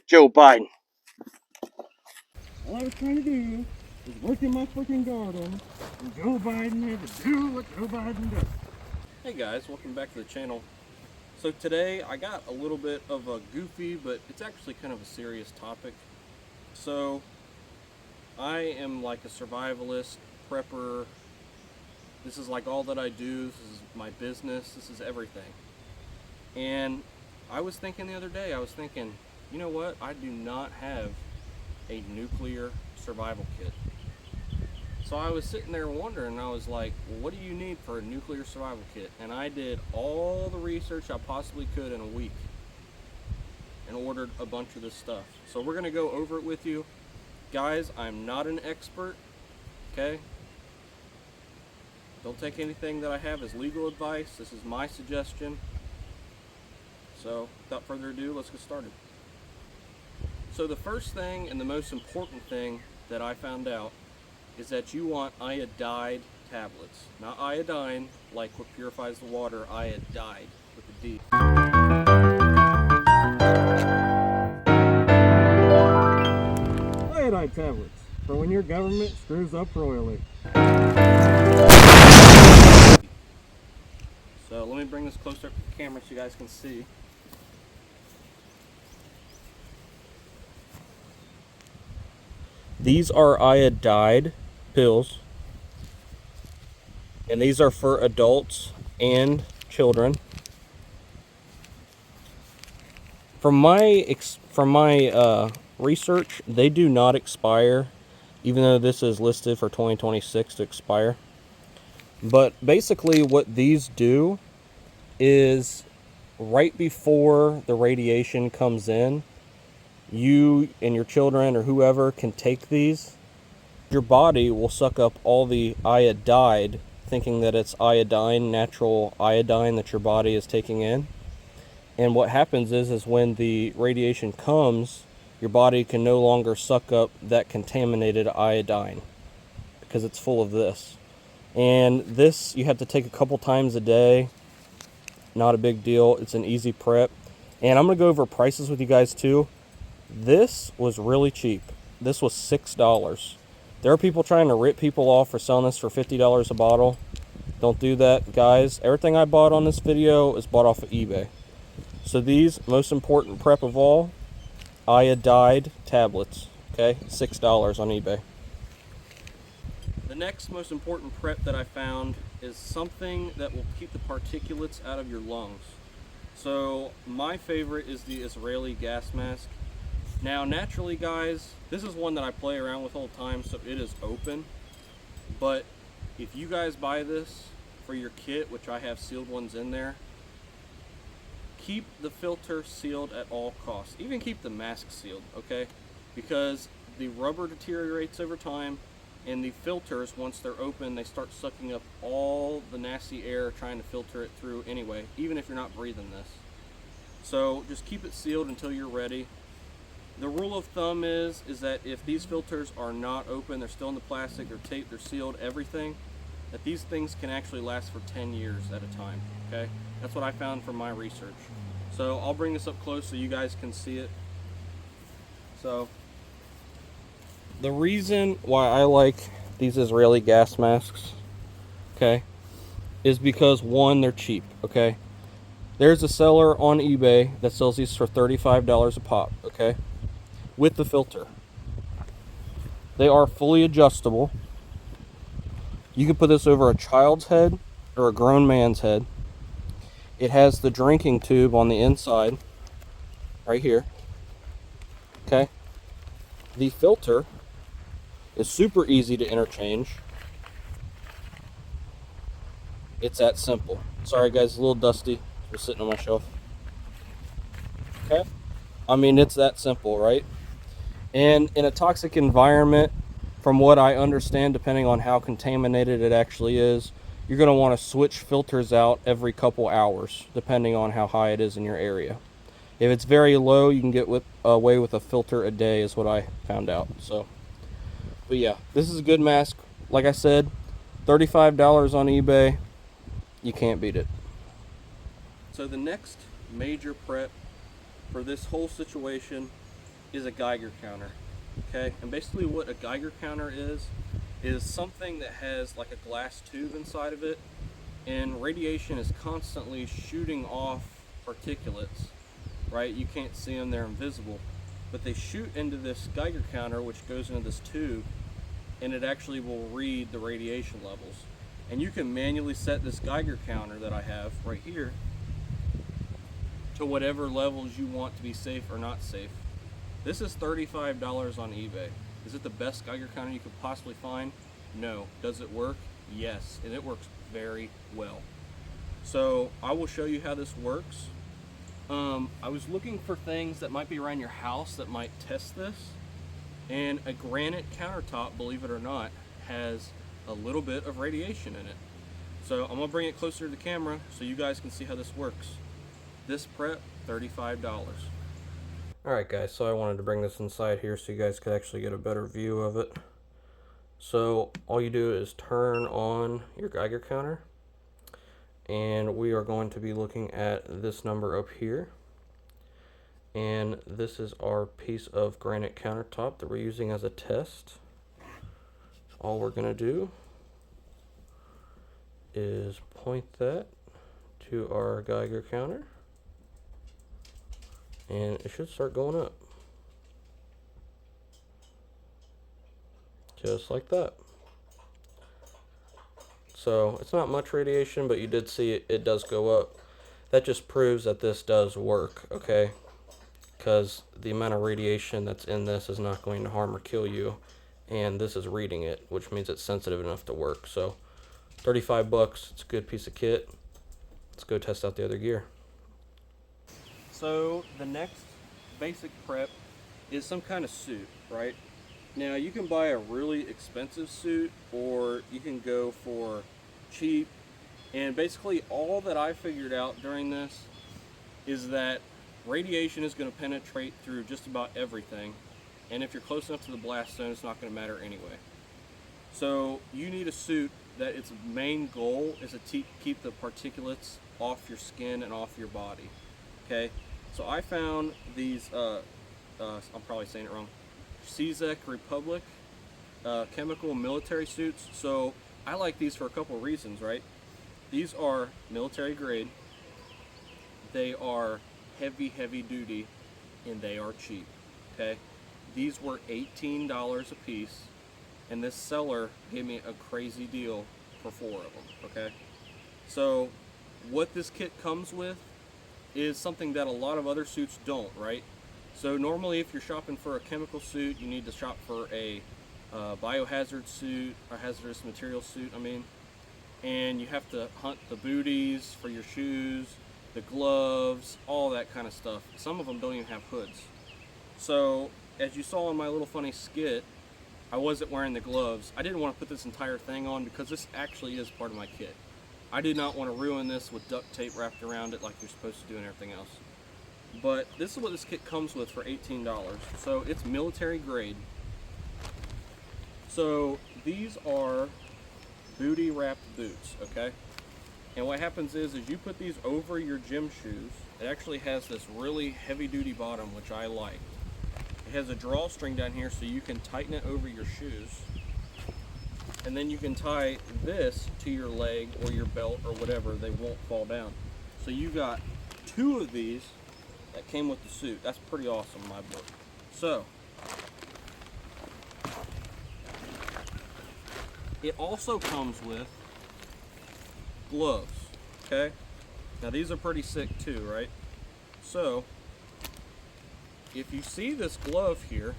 Joe Biden. All I was trying to do is work in my freaking garden, and Joe Biden had to do what Joe Biden does. Hey guys, welcome back to the channel. So today I got a little bit of a goofy, but it's actually kind of a serious topic. So I am like a survivalist, prepper. This is like all that I do. This is my business. This is everything. And I was thinking the other day, you know what? I do not have a nuclear survival kit. So I was sitting there wondering, I was like, well, what do you need for a nuclear survival kit? And I did all the research I possibly could in a week and ordered a bunch of this stuff. So we're going to go over it with you. Guys, I'm not an expert, okay? Don't take anything that I have as legal advice. This is my suggestion. So without further ado, let's get started. So the first thing and the most important thing that I found out is that you want iodide tablets. Not iodine, like what purifies the water, iodide with a D. Iodide tablets for when your government screws up royally. So let me bring this closer up to the camera so you guys can see. These are iodide pills, and these are for adults and children. From my research, they do not expire, even though this is listed for 2026 to expire. But basically what these do is right before the radiation comes in, you and your children or whoever can take these. Your body will suck up all the iodide, thinking that it's iodine, natural iodine that your body is taking in. And what happens is when the radiation comes, your body can no longer suck up that contaminated iodine because it's full of this. And this you have to take a couple times a day. Not a big deal. It's an easy prep. And I'm going to go over prices with you guys too. This was really cheap. This was $6. There are people trying to rip people off for selling this for $50 a bottle. Don't do that, guys. Everything I bought on this video is bought off of eBay. So these, most important prep of all, iodide tablets. Okay, $6 on eBay. The next most important prep that I found is something that will keep the particulates out of your lungs. So my favorite is the Israeli gas mask. Now naturally guys, this is one that I play around with all the time, so it is open. But if you guys buy this for your kit, which I have sealed ones in there, keep the filter sealed at all costs. Even keep the mask sealed, okay? Because the rubber deteriorates over time, and the filters, once they're open, they start sucking up all the nasty air trying to filter it through anyway, even if you're not breathing this. So just keep it sealed until you're ready. The rule of thumb is that if these filters are not open, they're still in the plastic, they're taped, they're sealed, everything, that these things can actually last for 10 years at a time, okay? That's what I found from my research. So I'll bring this up close so you guys can see it. So the reason why I like these Israeli gas masks, okay, is because one, they're cheap, okay? There's a seller on eBay that sells these for $35 a pop, okay? With the filter. They are fully adjustable. You can put this over a child's head or a grown man's head. It has the drinking tube on the inside, right here. Okay. The filter is super easy to interchange. It's that simple. Sorry guys, a little dusty. Just sitting on my shelf. Okay. I mean, it's that simple, right? And in a toxic environment, from what I understand, depending on how contaminated it actually is, you're going to want to switch filters out every couple hours, depending on how high it is in your area. If it's very low, you can get away with a filter a day, is what I found out. So, but yeah, this is a good mask. Like I said, $35 on eBay. You can't beat it. So the next major prep for this whole situation is a Geiger counter. Okay, and basically what a Geiger counter is something that has like a glass tube inside of it, and radiation is constantly shooting off particulates, right? You can't see them, they're invisible, but they shoot into this Geiger counter, which goes into this tube, and it actually will read the radiation levels. And you can manually set this Geiger counter that I have right here to whatever levels you want to be safe or not safe. This is $35 on eBay. Is it the best Geiger counter you could possibly find? No. Does it work? Yes, and it works very well. So I will show you how this works. I was looking for things that might be around your house that might test this, and a granite countertop, believe it or not, has a little bit of radiation in it. So I'm gonna bring it closer to the camera so you guys can see how this works. This prep, $35. Alright guys, so I wanted to bring this inside here so you guys could actually get a better view of it. So all you do is turn on your Geiger counter, and we are going to be looking at this number up here. And this is our piece of granite countertop that we're using as a test. All we're going to do is point that to our Geiger counter, and it should start going up. Just like that. So it's not much radiation, but you did see it does go up. That just proves that this does work, okay? Because the amount of radiation that's in this is not going to harm or kill you, and this is reading it, which means it's sensitive enough to work. So 35 bucks, it's a good piece of kit. Let's go test out the other gear. So the next basic prep is some kind of suit, right? Now you can buy a really expensive suit, or you can go for cheap. And basically all that I figured out during this is that radiation is going to penetrate through just about everything, and if you're close enough to the blast zone, it's not going to matter anyway. So you need a suit that its main goal is to keep the particulates off your skin and off your body. Okay, so I found these I'm probably saying it wrong, CZEK Republic chemical military suits. So I like these for a couple of reasons, right? These are military grade, they are heavy duty, and they are cheap. Okay, these were $18 a piece, and this seller gave me a crazy deal for 4 of them. Okay, so what this kit comes with is something that a lot of other suits don't, right? So normally if you're shopping for a chemical suit, you need to shop for a biohazard suit, or hazardous material suit, I mean, and you have to hunt the booties for your shoes, the gloves, all that kind of stuff. Some of them don't even have hoods. So as you saw in my little funny skit, I wasn't wearing the gloves. I didn't want to put this entire thing on because this actually is part of my kit. I did not want to ruin this with duct tape wrapped around it like you're supposed to do and everything else. But this is what this kit comes with for $18. So it's military grade. So these are booty wrapped boots, okay? And what happens is you put these over your gym shoes. It actually has this really heavy duty bottom, which I like. It has a drawstring down here so you can tighten it over your shoes. And then you can tie this to your leg or your belt or whatever. They won't fall down. So you got 2 of these that came with the suit. That's pretty awesome in my book. So it also comes with gloves, okay? Now these are pretty sick too, right? So if you see this glove here,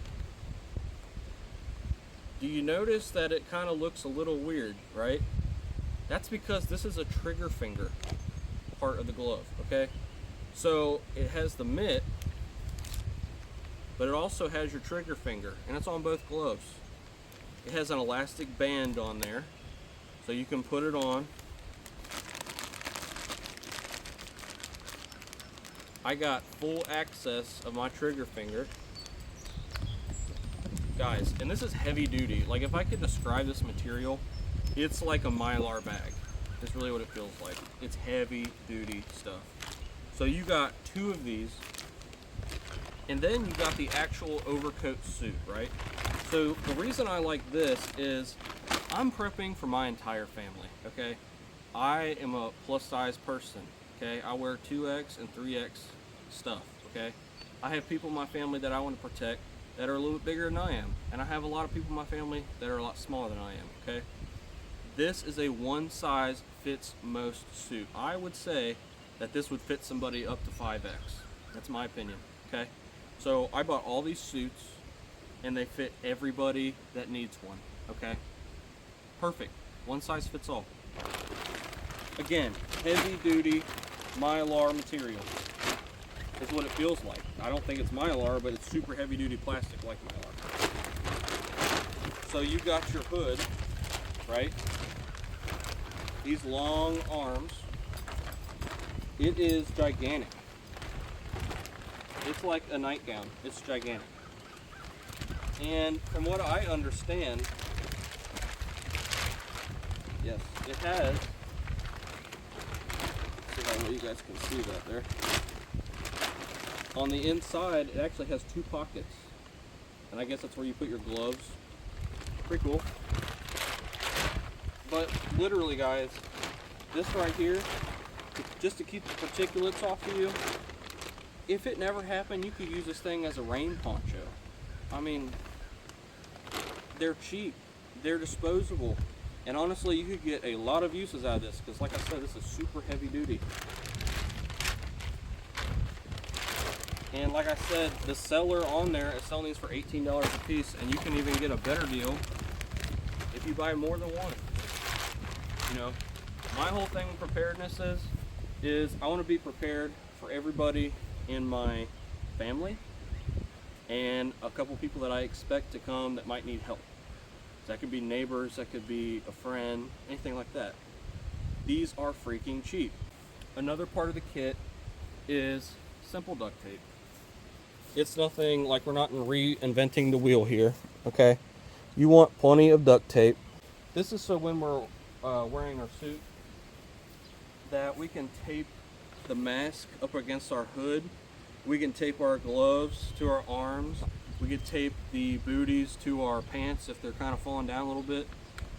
do you notice that it kind of looks a little weird, right? That's because this is a trigger finger part of the glove, okay? So it has the mitt, but it also has your trigger finger, and it's on both gloves. It has an elastic band on there, so you can put it on. I got full access of my trigger finger. Guys, and this is heavy duty. Like, if I could describe this material, it's like a Mylar bag. That's really what it feels like. It's heavy duty stuff. So you got 2 of these, And then you got the actual overcoat suit, right? So the reason I like this is I'm prepping for my entire family, okay? I am a plus size person, okay? I wear 2X and 3X stuff, okay? I have people in my family that I want to protect that are a little bit bigger than I am. And I have a lot of people in my family that are a lot smaller than I am, okay? This is a one size fits most suit. I would say that this would fit somebody up to 5X. That's my opinion, okay? So I bought all these suits and they fit everybody that needs one, okay? Perfect. One size fits all. Again, heavy duty Mylar material is what it feels like. I don't think it's Mylar, but it's super heavy duty plastic like Mylar. So you got your hood, right? These long arms. It is gigantic. It's like a nightgown. It's gigantic. And from what I understand, yes, it has, see if I let you guys can see that there. On the inside, it actually has 2 pockets. And I guess that's where you put your gloves. Pretty cool. But literally, guys, this right here, just to keep the particulates off of you, if it never happened, you could use this thing as a rain poncho. I mean, they're cheap, they're disposable, and honestly, you could get a lot of uses out of this, because like I said, this is super heavy duty. And like I said, the seller on there is selling these for $18 a piece, and you can even get a better deal if you buy more than one. You know, my whole thing with preparedness is I want to be prepared for everybody in my family and a couple people that I expect to come that might need help. So that could be neighbors, that could be a friend, anything like that. These are freaking cheap. Another part of the kit is simple duct tape. It's nothing like, we're not reinventing the wheel here, okay? You want plenty of duct tape. This is so when we're wearing our suit that we can tape the mask up against our hood. We can tape our gloves to our arms. We can tape the booties to our pants if they're kind of falling down a little bit.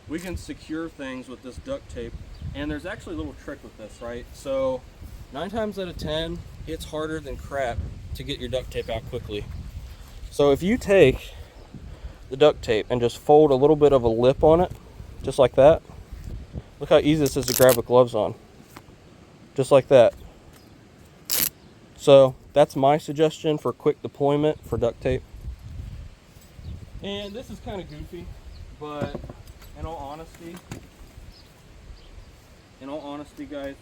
We can secure things with this duct tape. And there's actually a little trick with this, right? So 9 times out of 10, it's harder than crap to get your duct tape out quickly. So if you take the duct tape and just fold a little bit of a lip on it, just like that. Look how easy this is to grab with gloves on. Just like that. So that's my suggestion for quick deployment for duct tape. And this is kind of goofy, but in all honesty, guys,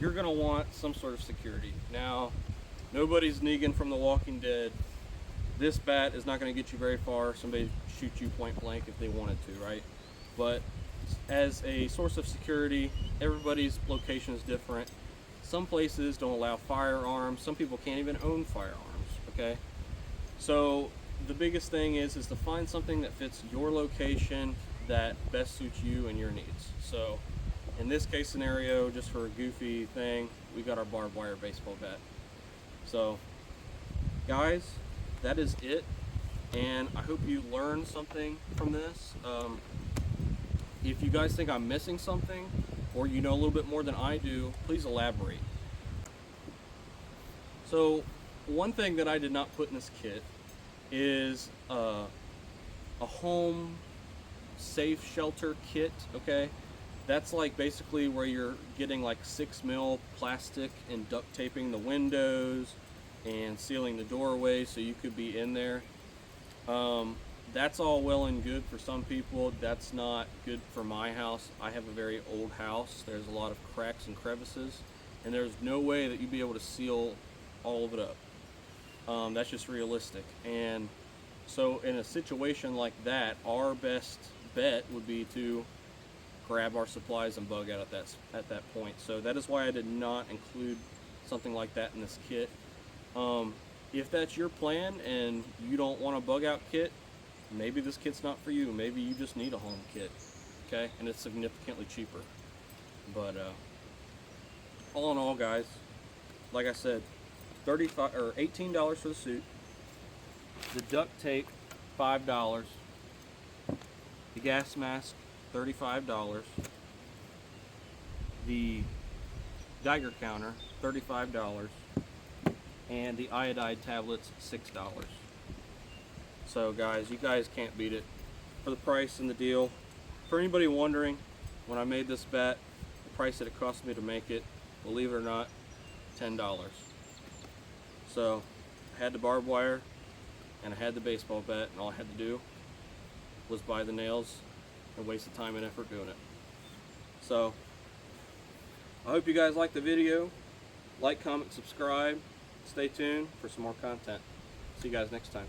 you're gonna want some sort of security. Now, nobody's Negan from The Walking Dead. This bat is not gonna get you very far. Somebody shoot you point blank if they wanted to, right? But as a source of security, everybody's location is different. Some places don't allow firearms. Some people can't even own firearms, okay? So the biggest thing is to find something that fits your location that best suits you and your needs. So in this case scenario, just for a goofy thing, we got our barbed wire baseball bat. So guys, that is it. And I hope you learned something from this. If you guys think I'm missing something, or you know a little bit more than I do, please elaborate. So one thing that I did not put in this kit is a home safe shelter kit, okay? That's like basically where you're getting like 6mm plastic and duct taping the windows and sealing the doorway so you could be in there. That's all well and good for some people. That's not good for my house. I have a very old house. There's a lot of cracks and crevices, and there's no way that you'd be able to seal all of it up. That's just realistic. And so in a situation like that, our best bet would be to grab our supplies and bug out at that point. So that is why I did not include something like that in this kit. If that's your plan and you don't want a bug out kit, maybe this kit's not for you. Maybe you just need a home kit, okay? And it's significantly cheaper. But all in all, guys, like I said, $35 or $18 for the suit. The duct tape, $5. The gas mask, $35. The Geiger counter, $35. And the iodide tablets, $6. So guys, you guys can't beat it for the price and the deal. For anybody wondering, when I made this bat, the price that it cost me to make it, believe it or not, $10. So I had the barbed wire and I had the baseball bat, and all I had to do was buy the nails and waste the time and effort doing it. So I hope you guys liked the video. Like, comment, subscribe. Stay tuned for some more content. See you guys next time.